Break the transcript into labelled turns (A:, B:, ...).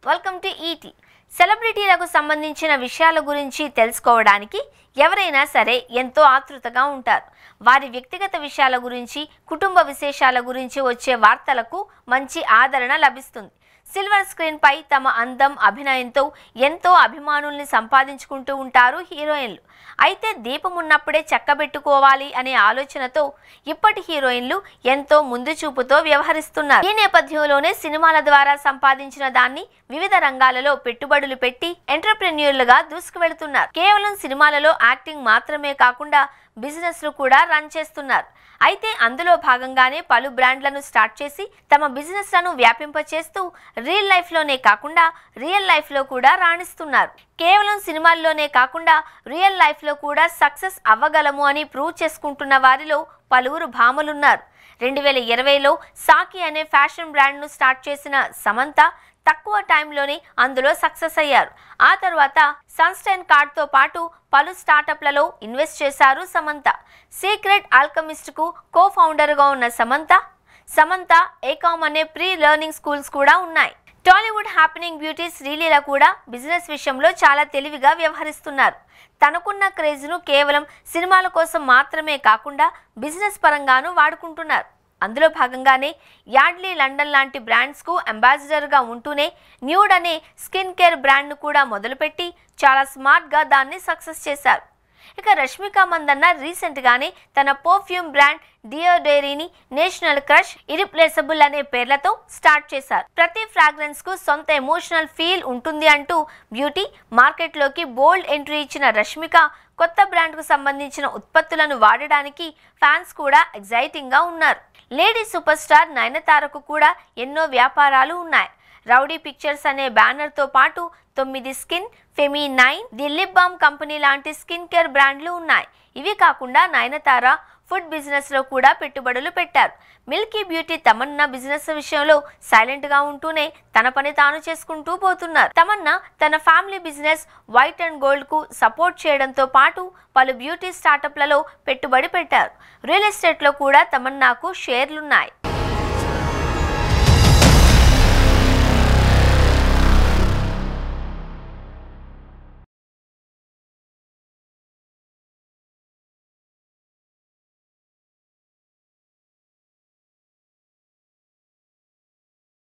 A: Welcome to ఈటీ. సెలబ్రిటీలకు సంబంధించిన విషయాల గురించి తెలుసుకోవడానికి ఎవరైనా సరే ఎంతో ఆతృతగా ఉంటారు. వారి వ్యక్తిగత విషయాల గురించి, కుటుంబ విశేషాల గురించి వచ్చే వార్తలకు మంచి ఆదరణ లభిస్తుంది. సిల్వర్ స్క్రీన్ పై తమ అందం, అభినయంతో ఎంతో అభిమానుల్ని సంపాదించుకుంటూ ఉంటారు హీరోయిన్లు. అయితే దీపం ఉన్నప్పుడే చక్కబెట్టుకోవాలి అనే ఆలోచనతో ఇప్పటి హీరోయిన్లు ఎంతో ముందు చూపుతో వ్యవహరిస్తున్నారు. ఈ నేపథ్యంలోనే సినిమాల ద్వారా సంపాదించిన దాన్ని వివిధ రంగాలలో పెట్టుబడులు పెట్టి ఎంటర్‌ప్రెన్యూర్లుగా దూసుకువెళ్తున్నారు. కేవలం సినిమాలలో యాక్టింగ్ మాత్రమే కాకుండా బిజినెస్లు కూడా రన్ చేస్తున్నారు. అయితే అందులో భాగంగానే పలు బ్రాండ్లను స్టార్ట్ చేసి తమ బిజినెస్లను వ్యాపింపచేస్తూ రియల్ లైఫ్లోనే కాకుండా రియల్ లైఫ్లో కూడా రాణిస్తున్నారు. కేవలం సినిమాల్లోనే కాకుండా రియల్ లైఫ్లో కూడా సక్సెస్ అవ్వగలము అని ప్రూవ్ చేసుకుంటున్న వారిలో పలువురు భామలున్నారు. 2020లో సాకి అనే ఫ్యాషన్ బ్రాండ్ను స్టార్ట్ చేసిన సమంత తక్కువ టైంలోనే అందులో సక్సెస్ అయ్యారు. ఆ తర్వాత సన్‌స్టైన్ కార్డ్తో పాటు పలు స్టార్టప్లలో ఇన్వెస్ట్ చేశారు సమంత. సీక్రెట్ ఆల్కెమిస్ట్కు కో ఫౌండర్గా ఉన్న సమంత ఏకామ్ అనే ప్రీ లెర్నింగ్ స్కూల్స్ కూడా ఉన్నాయి. టాలీవుడ్ హ్యాపెనింగ్ బ్యూటీ శ్రీలీల కూడా బిజినెస్ విషయంలో చాలా తెలివిగా వ్యవహరిస్తున్నారు. తనకున్న క్రేజ్ను కేవలం సినిమాల కోసం మాత్రమే కాకుండా బిజినెస్ పరంగానూ వాడుకుంటున్నారు. అందులో భాగంగానే యార్డ్లీ లండన్ లాంటి బ్రాండ్స్కు అంబాసిడర్గా ఉంటూనే న్యూడ్ అనే స్కిన్ కేర్ బ్రాండ్ను కూడా మొదలుపెట్టి చాలా స్మార్ట్గా దాన్ని సక్సెస్ చేశారు. ఇక రష్మిక మందన్న రీసెంట్గానే తన పర్ఫ్యూమ్ బ్రాండ్ డియర్ డైరీని నేషనల్ క్రష్, ఇరిప్లేసబుల్ అనే పేర్లతో స్టార్ట్ చేశారు. ప్రతి ఫ్రాగ్రెన్స్ కు సొంత ఎమోషనల్ ఫీల్ ఉంటుంది అంటూ బ్యూటీ మార్కెట్లోకి బోల్డ్ ఎంట్రీ ఇచ్చిన రష్మిక కొత్త బ్రాండ్కు సంబంధించిన ఉత్పత్తులను వాడడానికి ఫ్యాన్స్ కూడా ఎగ్జైటింగ్గా ఉన్నారు. లేడీ సూపర్ స్టార్ నయనతారకు కూడా ఎన్నో వ్యాపారాలు ఉన్నాయి. రౌడీ పిక్చర్స్ అనే బ్యానర్తో పాటు 9 స్కిన్, ఫెమి9, ది లిప్ బామ్ కంపెనీ లాంటి స్కిన్ కేర్ బ్రాండ్లు ఉన్నాయి. ఇవి కాకుండా నయనతార ఫుడ్ బిజినెస్లో కూడా పెట్టుబడులు పెట్టారు. మిల్కీ బ్యూటీ తమన్నా బిజినెస్ విషయంలో సైలెంట్గా ఉంటూనే తన పని తాను చేసుకుంటూ పోతున్నారు. తమన్నా తన ఫ్యామిలీ బిజినెస్ వైట్ అండ్ గోల్డ్కు సపోర్ట్ చేయడంతో పాటు పలు బ్యూటీ స్టార్టప్లలో పెట్టుబడి పెట్టారు. రియల్ ఎస్టేట్లో కూడా తమన్నాకు షేర్లున్నాయి.